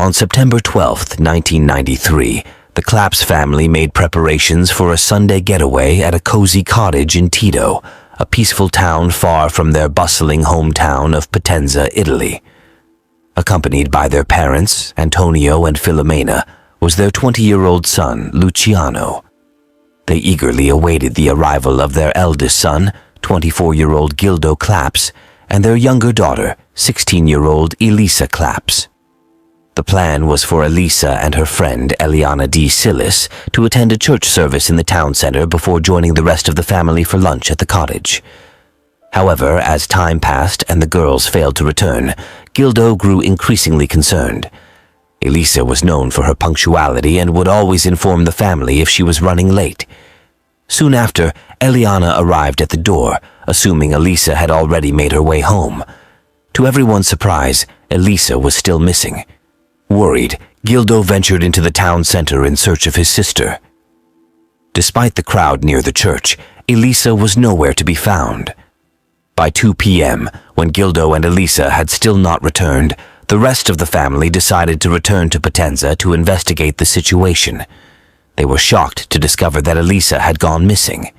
On September 12, 1993, the Claps family made preparations for a Sunday getaway at a cozy cottage in Tito, a peaceful town far from their bustling hometown of Potenza, Italy. Accompanied by their parents, Antonio and Filomena, was their 20-year-old son, Luciano. They eagerly awaited the arrival of their eldest son, 24-year-old Gildo Claps, and their younger daughter, 16-year-old Elisa Claps. The plan was for Elisa and her friend, Eliana D. Silas, to attend a church service in the town center before joining the rest of the family for lunch at the cottage. However, as time passed and the girls failed to return, Gildo grew increasingly concerned. Elisa was known for her punctuality and would always inform the family if she was running late. Soon after, Eliana arrived at the door, assuming Elisa had already made her way home. To everyone's surprise, Elisa was still missing. Worried, Gildo ventured into the town center in search of his sister. Despite the crowd near the church, Elisa was nowhere to be found. By 2 p.m., when Gildo and Elisa had still not returned, the rest of the family decided to return to Potenza to investigate the situation. They were shocked to discover that Elisa had gone missing.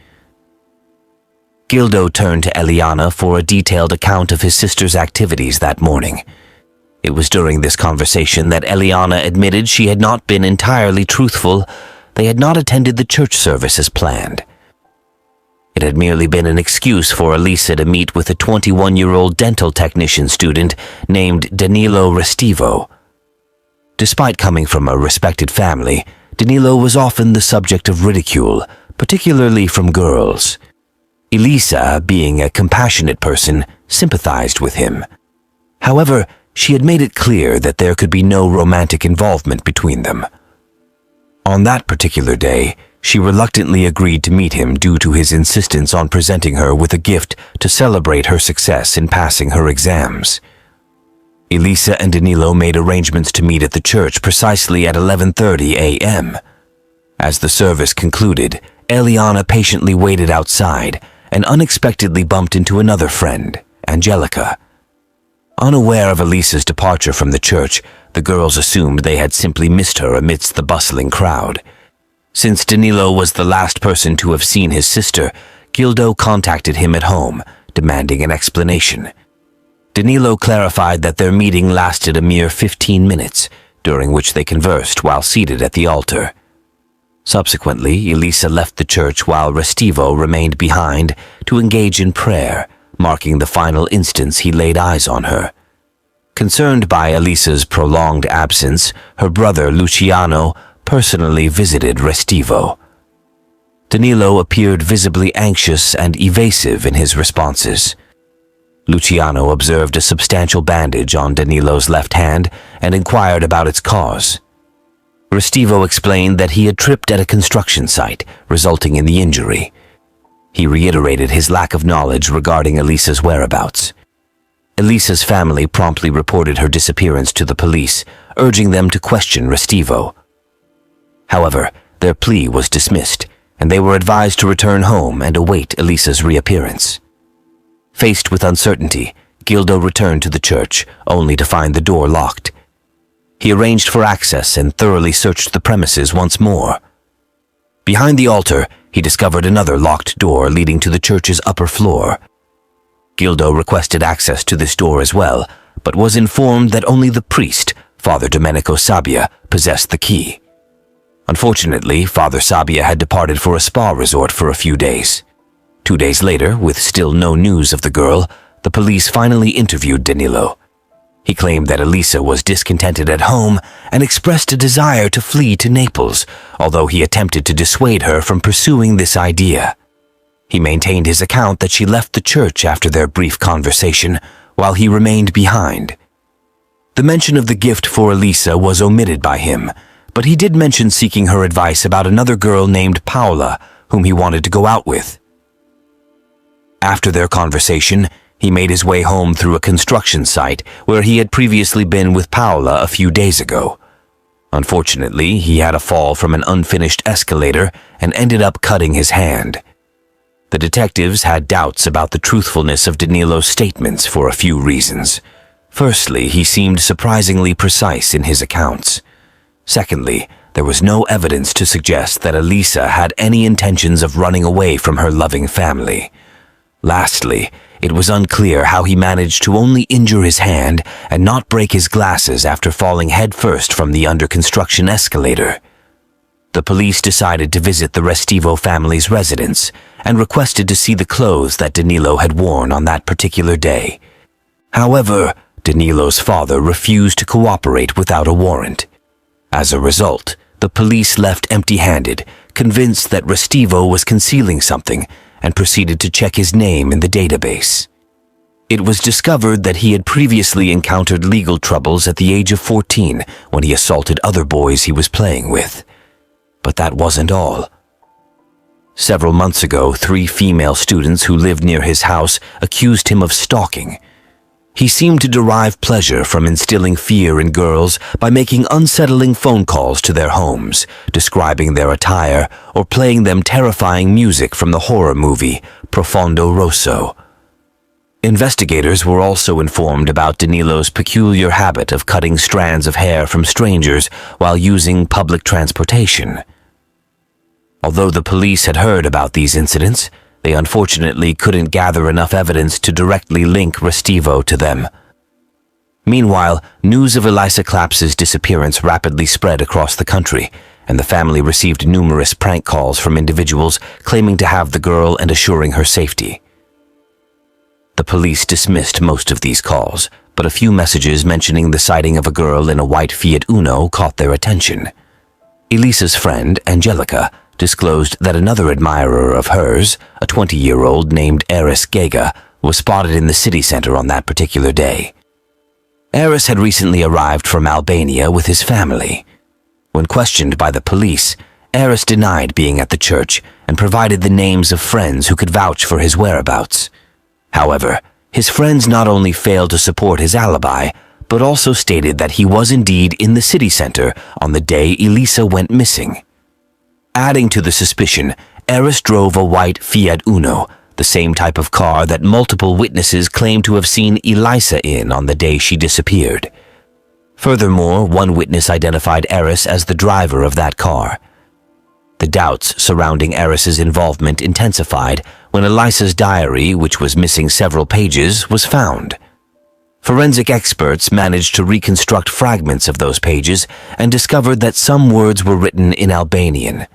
Gildo turned to Eliana for a detailed account of his sister's activities that morning. It was during this conversation that Eliana admitted she had not been entirely truthful. They had not attended the church service as planned. It had merely been an excuse for Elisa to meet with a 21-year-old dental technician student named Danilo Restivo. Despite coming from a respected family, Danilo was often the subject of ridicule, particularly from girls. Elisa, being a compassionate person, sympathized with him. However, she had made it clear that there could be no romantic involvement between them. On that particular day, she reluctantly agreed to meet him due to his insistence on presenting her with a gift to celebrate her success in passing her exams. Elisa and Danilo made arrangements to meet at the church precisely at 11:30 a.m. As the service concluded, Eliana patiently waited outside and unexpectedly bumped into another friend, Angelica. Unaware of Elisa's departure from the church, the girls assumed they had simply missed her amidst the bustling crowd. Since Danilo was the last person to have seen his sister, Gildo contacted him at home, demanding an explanation. Danilo clarified that their meeting lasted a mere 15 minutes, during which they conversed while seated at the altar. Subsequently, Elisa left the church while Restivo remained behind to engage in prayer, marking the final instance he laid eyes on her. Concerned by Elisa's prolonged absence, her brother Luciano personally visited Restivo. Danilo appeared visibly anxious and evasive in his responses. Luciano observed a substantial bandage on Danilo's left hand and inquired about its cause. Restivo explained that he had tripped at a construction site, resulting in the injury. He reiterated his lack of knowledge regarding Elisa's whereabouts. Elisa's family promptly reported her disappearance to the police, urging them to question Restivo. However, their plea was dismissed, and they were advised to return home and await Elisa's reappearance. Faced with uncertainty, Gildo returned to the church, only to find the door locked. He arranged for access and thoroughly searched the premises once more. Behind the altar, he discovered another locked door leading to the church's upper floor. Gildo requested access to this door as well, but was informed that only the priest, Father Domenico Sabbia, possessed the key. Unfortunately, Father Sabbia had departed for a spa resort for a few days. 2 days later, with still no news of the girl, the police finally interviewed Danilo. He claimed that Elisa was discontented at home and expressed a desire to flee to Naples, although he attempted to dissuade her from pursuing this idea. He maintained his account that she left the church after their brief conversation, while he remained behind. The mention of the gift for Elisa was omitted by him, but he did mention seeking her advice about another girl named Paola, whom he wanted to go out with. After their conversation, he made his way home through a construction site where he had previously been with Paola a few days ago. Unfortunately, he had a fall from an unfinished escalator and ended up cutting his hand. The detectives had doubts about the truthfulness of Danilo's statements for a few reasons. Firstly, he seemed surprisingly precise in his accounts. Secondly, there was no evidence to suggest that Elisa had any intentions of running away from her loving family. Lastly, it was unclear how he managed to only injure his hand and not break his glasses after falling headfirst from the under-construction escalator. The police decided to visit the Restivo family's residence and requested to see the clothes that Danilo had worn on that particular day. However, Danilo's father refused to cooperate without a warrant. As a result, the police left empty-handed, convinced that Restivo was concealing something, and proceeded to check his name in the database. It was discovered that he had previously encountered legal troubles at the age of 14 when he assaulted other boys he was playing with. But that wasn't all. Several months ago, 3 female students who lived near his house accused him of stalking. He seemed to derive pleasure from instilling fear in girls by making unsettling phone calls to their homes, describing their attire, or playing them terrifying music from the horror movie Profondo Rosso. Investigators were also informed about Danilo's peculiar habit of cutting strands of hair from strangers while using public transportation. Although the police had heard about these incidents, they unfortunately couldn't gather enough evidence to directly link Restivo to them. Meanwhile, news of Elisa Claps's disappearance rapidly spread across the country, and the family received numerous prank calls from individuals claiming to have the girl and assuring her safety. The police dismissed most of these calls, but a few messages mentioning the sighting of a girl in a white Fiat Uno caught their attention. Elisa's friend, Angelica, disclosed that another admirer of hers, a 20-year-old named Eris Gega, was spotted in the city center on that particular day. Eris had recently arrived from Albania with his family. When questioned by the police, Eris denied being at the church and provided the names of friends who could vouch for his whereabouts. However, his friends not only failed to support his alibi, but also stated that he was indeed in the city center on the day Elisa went missing. Adding to the suspicion, Eris drove a white Fiat Uno, the same type of car that multiple witnesses claimed to have seen Elisa in on the day she disappeared. Furthermore, one witness identified Eris as the driver of that car. The doubts surrounding Eris's involvement intensified when Elisa's diary, which was missing several pages, was found. Forensic experts managed to reconstruct fragments of those pages and discovered that some words were written in Albanian.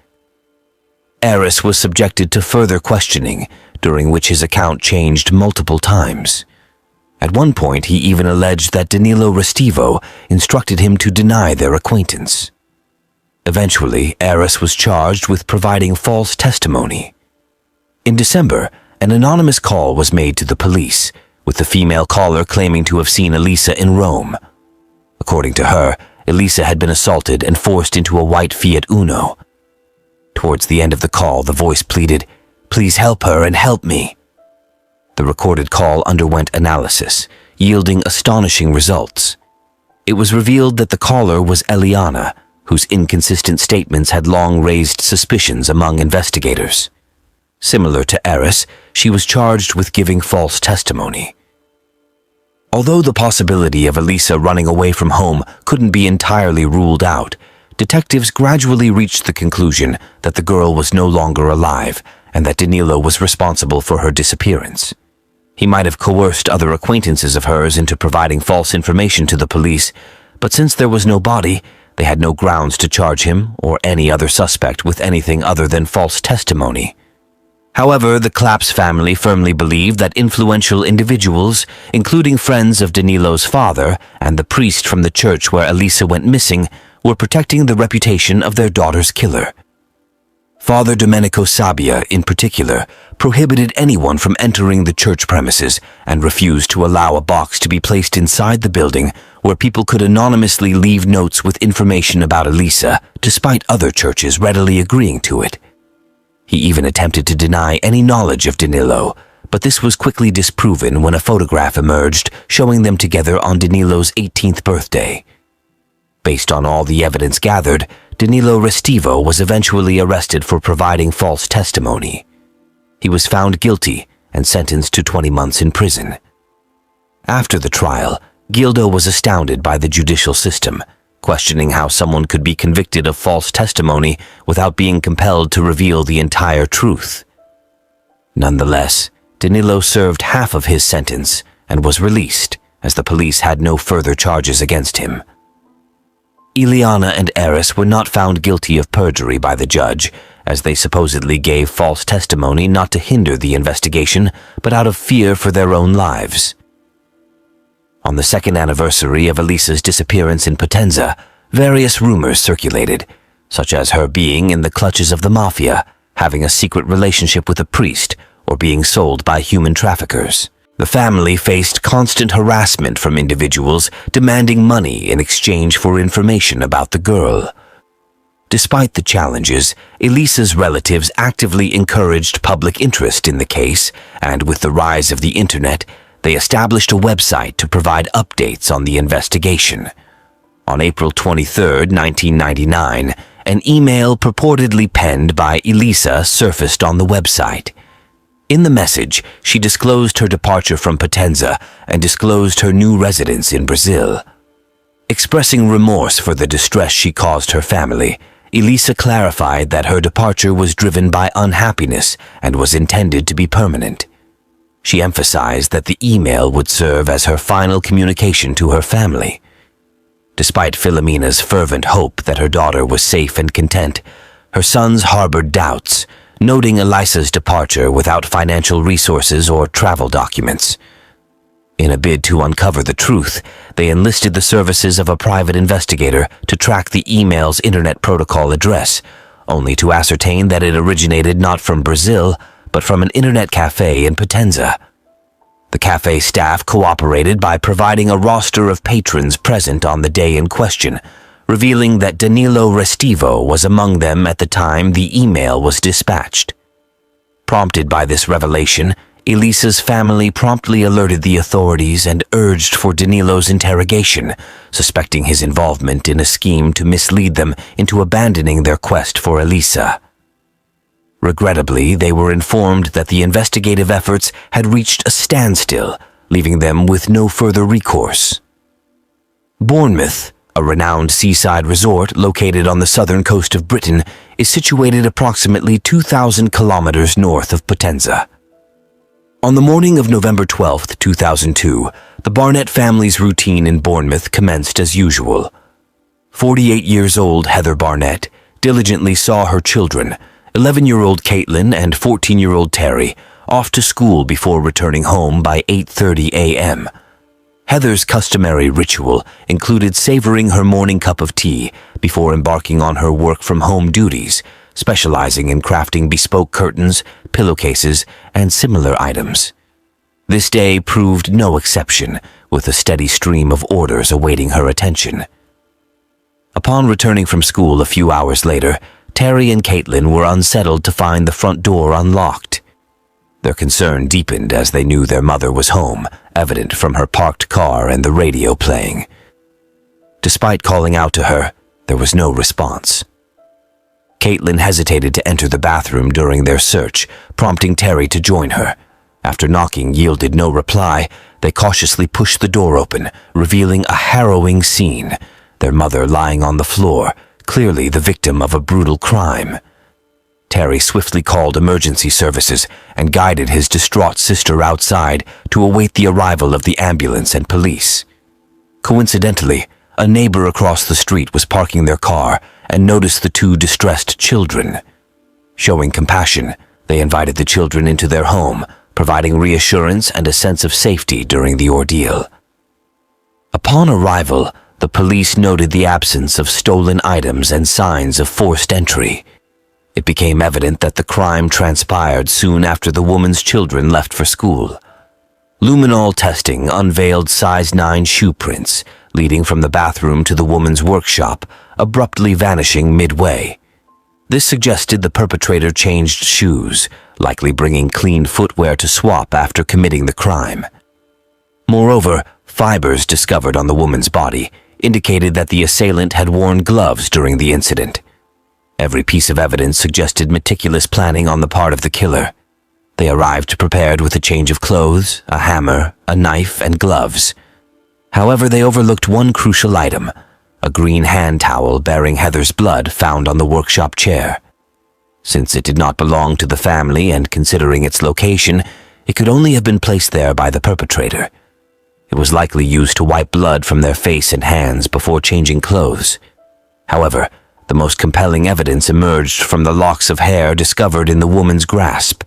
Eris was subjected to further questioning, during which his account changed multiple times. At one point, he even alleged that Danilo Restivo instructed him to deny their acquaintance. Eventually, Eris was charged with providing false testimony. In December, an anonymous call was made to the police, with the female caller claiming to have seen Elisa in Rome. According to her, Elisa had been assaulted and forced into a white Fiat Uno. Towards the end of the call, the voice pleaded, "Please help her and help me." The recorded call underwent analysis, yielding astonishing results. It was revealed that the caller was Eliana, whose inconsistent statements had long raised suspicions among investigators. Similar to Eris, she was charged with giving false testimony. Although the possibility of Elisa running away from home couldn't be entirely ruled out, detectives gradually reached the conclusion that the girl was no longer alive and that Danilo was responsible for her disappearance. He might have coerced other acquaintances of hers into providing false information to the police, but since there was no body, they had no grounds to charge him or any other suspect with anything other than false testimony. However, the Claps family firmly believed that influential individuals, including friends of Danilo's father and the priest from the church where Elisa went missing, were protecting the reputation of their daughter's killer. Father Domenico Sabbia, in particular, prohibited anyone from entering the church premises and refused to allow a box to be placed inside the building where people could anonymously leave notes with information about Elisa, despite other churches readily agreeing to it. He even attempted to deny any knowledge of Danilo, but this was quickly disproven when a photograph emerged showing them together on Danilo's 18th birthday. Based on all the evidence gathered, Danilo Restivo was eventually arrested for providing false testimony. He was found guilty and sentenced to 20 months in prison. After the trial, Gildo was astounded by the judicial system, questioning how someone could be convicted of false testimony without being compelled to reveal the entire truth. Nonetheless, Danilo served half of his sentence and was released, as the police had no further charges against him. Ileana and Eris were not found guilty of perjury by the judge, as they supposedly gave false testimony not to hinder the investigation, but out of fear for their own lives. On the second anniversary of Elisa's disappearance in Potenza, various rumors circulated, such as her being in the clutches of the mafia, having a secret relationship with a priest, or being sold by human traffickers. The family faced constant harassment from individuals demanding money in exchange for information about the girl. Despite the challenges, Elisa's relatives actively encouraged public interest in the case, and with the rise of the internet, they established a website to provide updates on the investigation. On April 23, 1999, an email purportedly penned by Elisa surfaced on the website. In the message, she disclosed her departure from Potenza and disclosed her new residence in Brazil. Expressing remorse for the distress she caused her family, Elisa clarified that her departure was driven by unhappiness and was intended to be permanent. She emphasized that the email would serve as her final communication to her family. Despite Filomena's fervent hope that her daughter was safe and content, her sons harbored doubts, noting Elisa's departure without financial resources or travel documents. In a bid to uncover the truth, they enlisted the services of a private investigator to track the email's internet protocol address, only to ascertain that it originated not from Brazil, but from an internet cafe in Potenza. The cafe staff cooperated by providing a roster of patrons present on the day in question, revealing that Danilo Restivo was among them at the time the email was dispatched. Prompted by this revelation, Elisa's family promptly alerted the authorities and urged for Danilo's interrogation, suspecting his involvement in a scheme to mislead them into abandoning their quest for Elisa. Regrettably, they were informed that the investigative efforts had reached a standstill, leaving them with no further recourse. Bournemouth, a renowned seaside resort located on the southern coast of Britain, is situated approximately 2,000 kilometers north of Potenza. On the morning of November 12, 2002, the Barnett family's routine in Bournemouth commenced as usual. 48 years old Heather Barnett diligently saw her children, 11-year-old Caitlin and 14-year-old Terry, off to school before returning home by 8:30 a.m. Heather's customary ritual included savoring her morning cup of tea before embarking on her work-from-home duties, specializing in crafting bespoke curtains, pillowcases, and similar items. This day proved no exception, with a steady stream of orders awaiting her attention. Upon returning from school a few hours later, Terry and Caitlin were unsettled to find the front door unlocked. Their concern deepened as they knew their mother was home, evident from her parked car and the radio playing. Despite calling out to her, there was no response. Caitlin hesitated to enter the bathroom during their search, prompting Terry to join her. After knocking yielded no reply, they cautiously pushed the door open, revealing a harrowing scene, their mother lying on the floor, clearly the victim of a brutal crime. Terry swiftly called emergency services and guided his distraught sister outside to await the arrival of the ambulance and police. Coincidentally, a neighbor across the street was parking their car and noticed the two distressed children. Showing compassion, they invited the children into their home, providing reassurance and a sense of safety during the ordeal. Upon arrival, the police noted the absence of stolen items and signs of forced entry. It became evident that the crime transpired soon after the woman's children left for school. Luminol testing unveiled size 9 shoe prints, leading from the bathroom to the woman's workshop, abruptly vanishing midway. This suggested the perpetrator changed shoes, likely bringing clean footwear to swap after committing the crime. Moreover, fibers discovered on the woman's body indicated that the assailant had worn gloves during the incident. Every piece of evidence suggested meticulous planning on the part of the killer. They arrived prepared with a change of clothes, a hammer, a knife, and gloves. However, they overlooked one crucial item, a green hand towel bearing Heather's blood found on the workshop chair. Since it did not belong to the family and considering its location, it could only have been placed there by the perpetrator. It was likely used to wipe blood from their face and hands before changing clothes. However, the most compelling evidence emerged from the locks of hair discovered in the woman's grasp.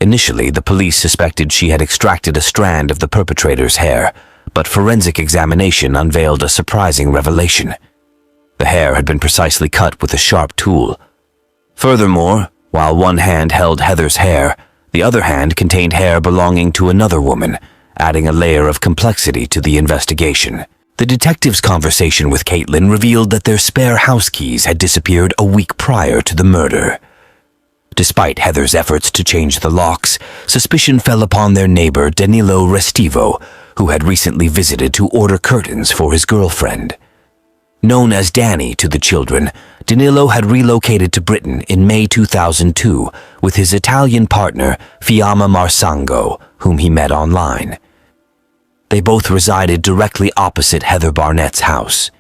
Initially, the police suspected she had extracted a strand of the perpetrator's hair, but forensic examination unveiled a surprising revelation. The hair had been precisely cut with a sharp tool. Furthermore, while one hand held Heather's hair, the other hand contained hair belonging to another woman, adding a layer of complexity to the investigation. The detective's conversation with Caitlin revealed that their spare house keys had disappeared a week prior to the murder. Despite Heather's efforts to change the locks, suspicion fell upon their neighbor Danilo Restivo, who had recently visited to order curtains for his girlfriend. Known as Danny to the children, Danilo had relocated to Britain in May 2002 with his Italian partner Fiamma Marsango, whom he met online. They both resided directly opposite Heather Barnett's house.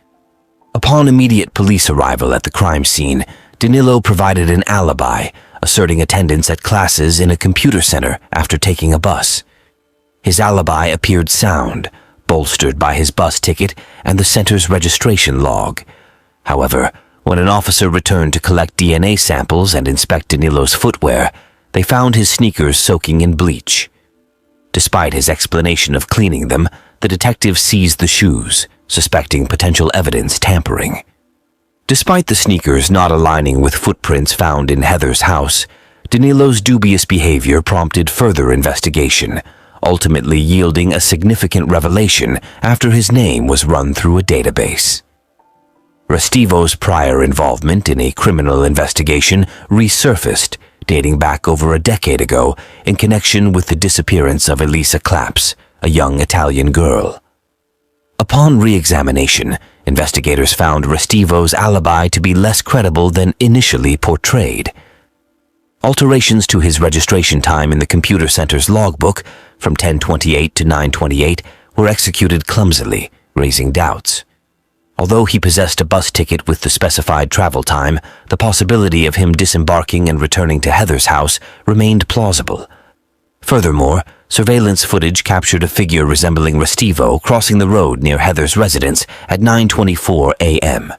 Upon immediate police arrival at the crime scene, Danilo provided an alibi, asserting attendance at classes in a computer center after taking a bus. His alibi appeared sound, bolstered by his bus ticket and the center's registration log. However, when an officer returned to collect DNA samples and inspect Danilo's footwear, they found his sneakers soaking in bleach. Despite his explanation of cleaning them, the detective seized the shoes, suspecting potential evidence tampering. Despite the sneakers not aligning with footprints found in Heather's house, Danilo's dubious behavior prompted further investigation, ultimately yielding a significant revelation after his name was run through a database. Restivo's prior involvement in a criminal investigation resurfaced, dating back over a decade ago in connection with the disappearance of Elisa Claps, a young Italian girl. Upon re-examination, investigators found Restivo's alibi to be less credible than initially portrayed. Alterations to his registration time in the computer center's logbook from 10:28 to 9:28 were executed clumsily, raising doubts. Although he possessed a bus ticket with the specified travel time, the possibility of him disembarking and returning to Heather's house remained plausible. Furthermore, surveillance footage captured a figure resembling Restivo crossing the road near Heather's residence at 9:24 a.m.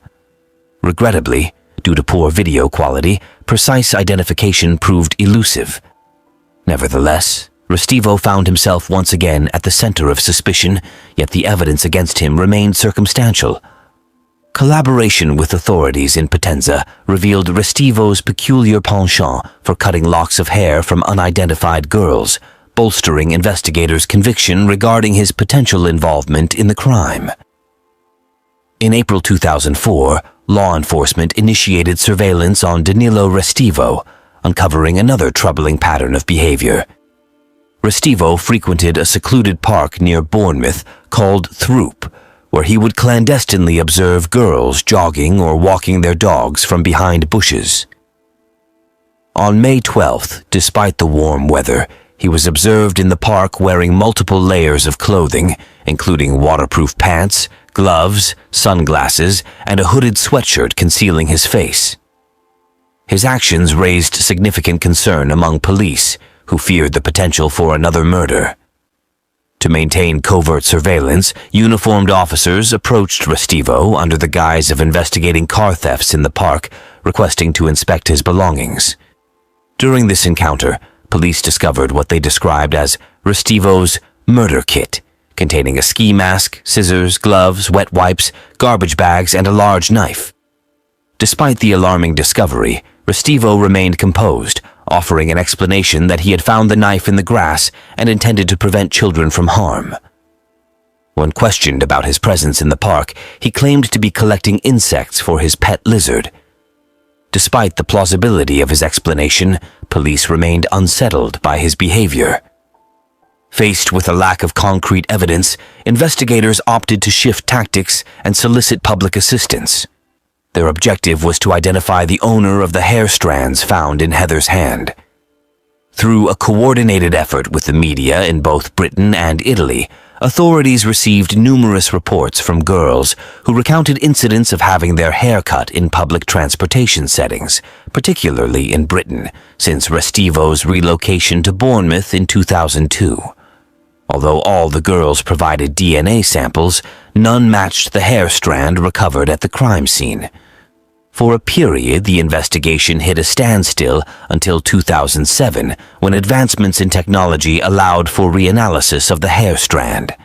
Regrettably, due to poor video quality, precise identification proved elusive. Nevertheless, Restivo found himself once again at the center of suspicion, yet the evidence against him remained circumstantial. Collaboration with authorities in Potenza revealed Restivo's peculiar penchant for cutting locks of hair from unidentified girls, bolstering investigators' conviction regarding his potential involvement in the crime. In April 2004, law enforcement initiated surveillance on Danilo Restivo, uncovering another troubling pattern of behavior. Restivo frequented a secluded park near Bournemouth called Throop, where he would clandestinely observe girls jogging or walking their dogs from behind bushes. On May 12th, despite the warm weather, he was observed in the park wearing multiple layers of clothing, including waterproof pants, gloves, sunglasses, and a hooded sweatshirt concealing his face. His actions raised significant concern among police, who feared the potential for another murder. To maintain covert surveillance, uniformed officers approached Restivo under the guise of investigating car thefts in the park, requesting to inspect his belongings. During this encounter, police discovered what they described as Restivo's murder kit, containing a ski mask, scissors, gloves, wet wipes, garbage bags, and a large knife. Despite the alarming discovery, Restivo remained composed, offering an explanation that he had found the knife in the grass and intended to prevent children from harm. When questioned about his presence in the park, he claimed to be collecting insects for his pet lizard. Despite the plausibility of his explanation, police remained unsettled by his behavior. Faced with a lack of concrete evidence, investigators opted to shift tactics and solicit public assistance. Their objective was to identify the owner of the hair strands found in Heather's hand. Through a coordinated effort with the media in both Britain and Italy, authorities received numerous reports from girls who recounted incidents of having their hair cut in public transportation settings, particularly in Britain, since Restivo's relocation to Bournemouth in 2002. Although all the girls provided DNA samples, none matched the hair strand recovered at the crime scene. For a period, the investigation hit a standstill until 2007, when advancements in technology allowed for reanalysis of the hair strand.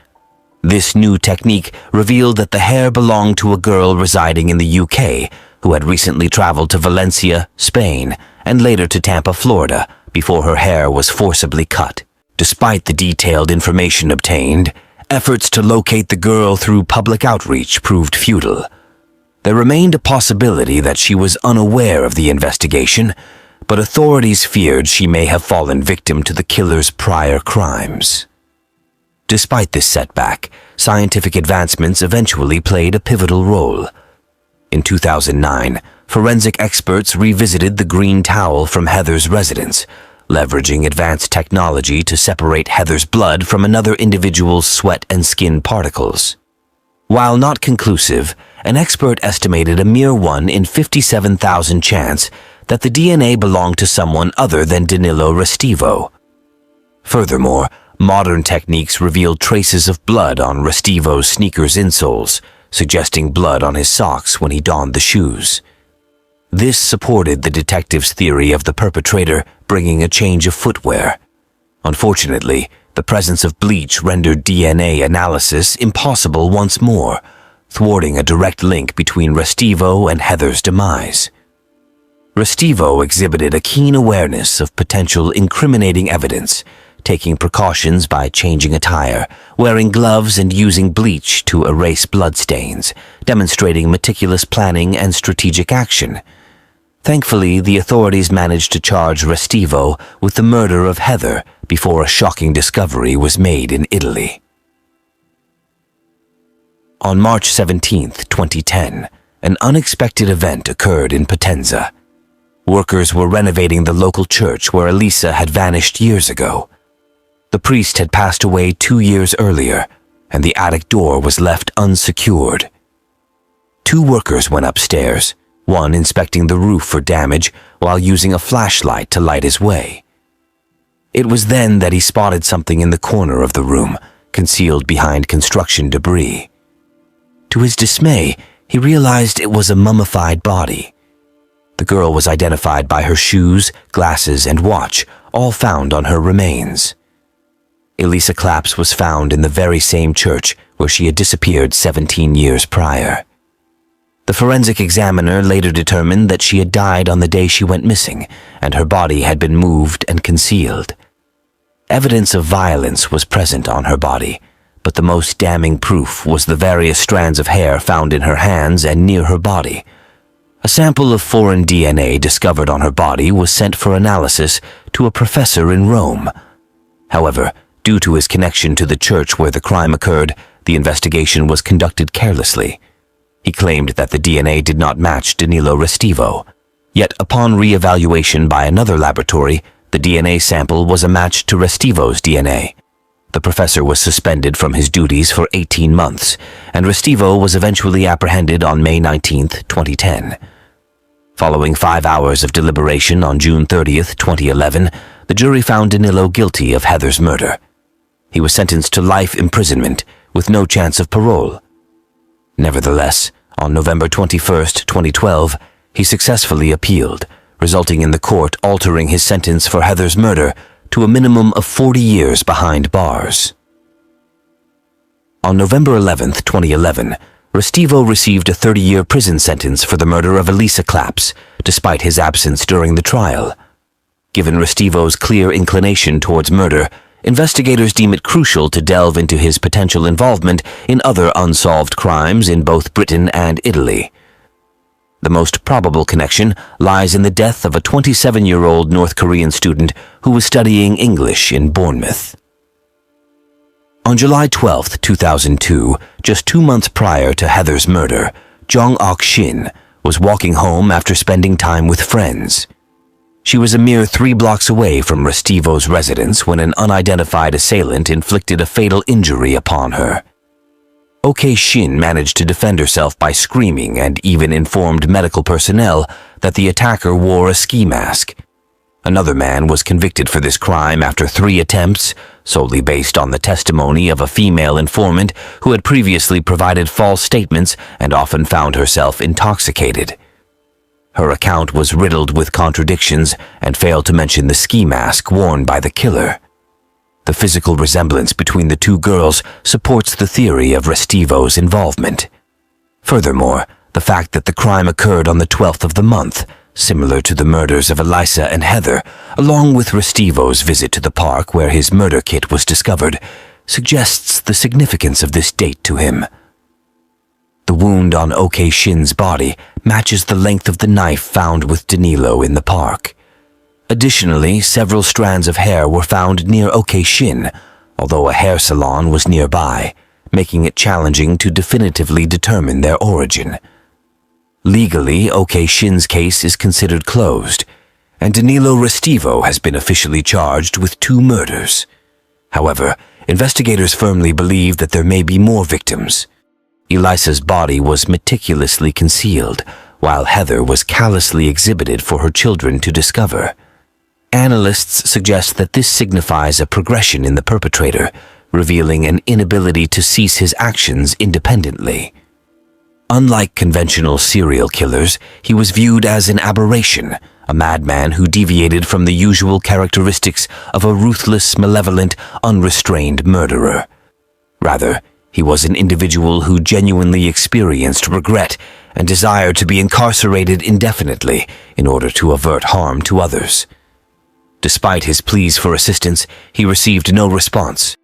This new technique revealed that the hair belonged to a girl residing in the UK who had recently traveled to Valencia, Spain, and later to Tampa, Florida, before her hair was forcibly cut. Despite the detailed information obtained, efforts to locate the girl through public outreach proved futile. There remained a possibility that she was unaware of the investigation, but authorities feared she may have fallen victim to the killer's prior crimes. Despite this setback, scientific advancements eventually played a pivotal role. In 2009, forensic experts revisited the green towel from Heather's residence, leveraging advanced technology to separate Heather's blood from another individual's sweat and skin particles. While not conclusive, an expert estimated a mere 1 in 57,000 chance that the DNA belonged to someone other than Danilo Restivo. Furthermore, modern techniques revealed traces of blood on Restivo's sneakers insoles, suggesting blood on his socks when he donned the shoes. This supported the detective's theory of the perpetrator bringing a change of footwear. Unfortunately, the presence of bleach rendered DNA analysis impossible once more, thwarting a direct link between Restivo and Heather's demise. Restivo exhibited a keen awareness of potential incriminating evidence, taking precautions by changing attire, wearing gloves, and using bleach to erase bloodstains, demonstrating meticulous planning and strategic action. Thankfully, the authorities managed to charge Restivo with the murder of Heather before a shocking discovery was made in Italy. On March 17, 2010, an unexpected event occurred in Potenza. Workers were renovating the local church where Elisa had vanished years ago. The priest had passed away 2 years earlier, and the attic door was left unsecured. 2 workers went upstairs, one inspecting the roof for damage while using a flashlight to light his way. It was then that he spotted something in the corner of the room, concealed behind construction debris. To his dismay, he realized it was a mummified body. The girl was identified by her shoes, glasses, and watch, all found on her remains. Elisa Claps was found in the very same church where she had disappeared 17 years prior. The forensic examiner later determined that she had died on the day she went missing, and her body had been moved and concealed. Evidence of violence was present on her body, but the most damning proof was the various strands of hair found in her hands and near her body. A sample of foreign DNA discovered on her body was sent for analysis to a professor in Rome. However, due to his connection to the church where the crime occurred, the investigation was conducted carelessly. He claimed that the DNA did not match Danilo Restivo. Yet upon re-evaluation by another laboratory, the DNA sample was a match to Restivo's DNA. The professor was suspended from his duties for 18 months, and Restivo was eventually apprehended on May 19, 2010. Following 5 hours of deliberation on June 30, 2011, the jury found Danilo guilty of Heather's murder. He was sentenced to life imprisonment with no chance of parole. Nevertheless, on November 21, 2012, he successfully appealed, resulting in the court altering his sentence for Heather's murder to a minimum of 40 years behind bars. On November 11, 2011, Restivo received a 30-year prison sentence for the murder of Elisa Claps, despite his absence during the trial. Given Restivo's clear inclination towards murder, investigators deem it crucial to delve into his potential involvement in other unsolved crimes in both Britain and Italy. The most probable connection lies in the death of a 27-year-old North Korean student who was studying English in Bournemouth. On July 12, 2002, just 2 months prior to Heather's murder, Jong Ok Shin was walking home after spending time with friends. She was a mere 3 blocks away from Restivo's residence when an unidentified assailant inflicted a fatal injury upon her. OK Shin managed to defend herself by screaming and even informed medical personnel that the attacker wore a ski mask. Another man was convicted for this crime after 3 attempts, solely based on the testimony of a female informant who had previously provided false statements and often found herself intoxicated. Her account was riddled with contradictions and failed to mention the ski mask worn by the killer. The physical resemblance between the 2 girls supports the theory of Restivo's involvement. Furthermore, the fact that the crime occurred on the 12th of the month, similar to the murders of Elisa and Heather, along with Restivo's visit to the park where his murder kit was discovered, suggests the significance of this date to him. The wound on OK Shin's body matches the length of the knife found with Danilo in the park. Additionally, several strands of hair were found near OK Shin, although a hair salon was nearby, making it challenging to definitively determine their origin. Legally, OK Shin's case is considered closed, and Danilo Restivo has been officially charged with 2 murders. However, investigators firmly believe that there may be more victims. Elisa's body was meticulously concealed, while Heather was callously exhibited for her children to discover. Analysts suggest that this signifies a progression in the perpetrator, revealing an inability to cease his actions independently. Unlike conventional serial killers, he was viewed as an aberration, a madman who deviated from the usual characteristics of a ruthless, malevolent, unrestrained murderer. Rather, he was an individual who genuinely experienced regret and desired to be incarcerated indefinitely in order to avert harm to others. Despite his pleas for assistance, he received no response.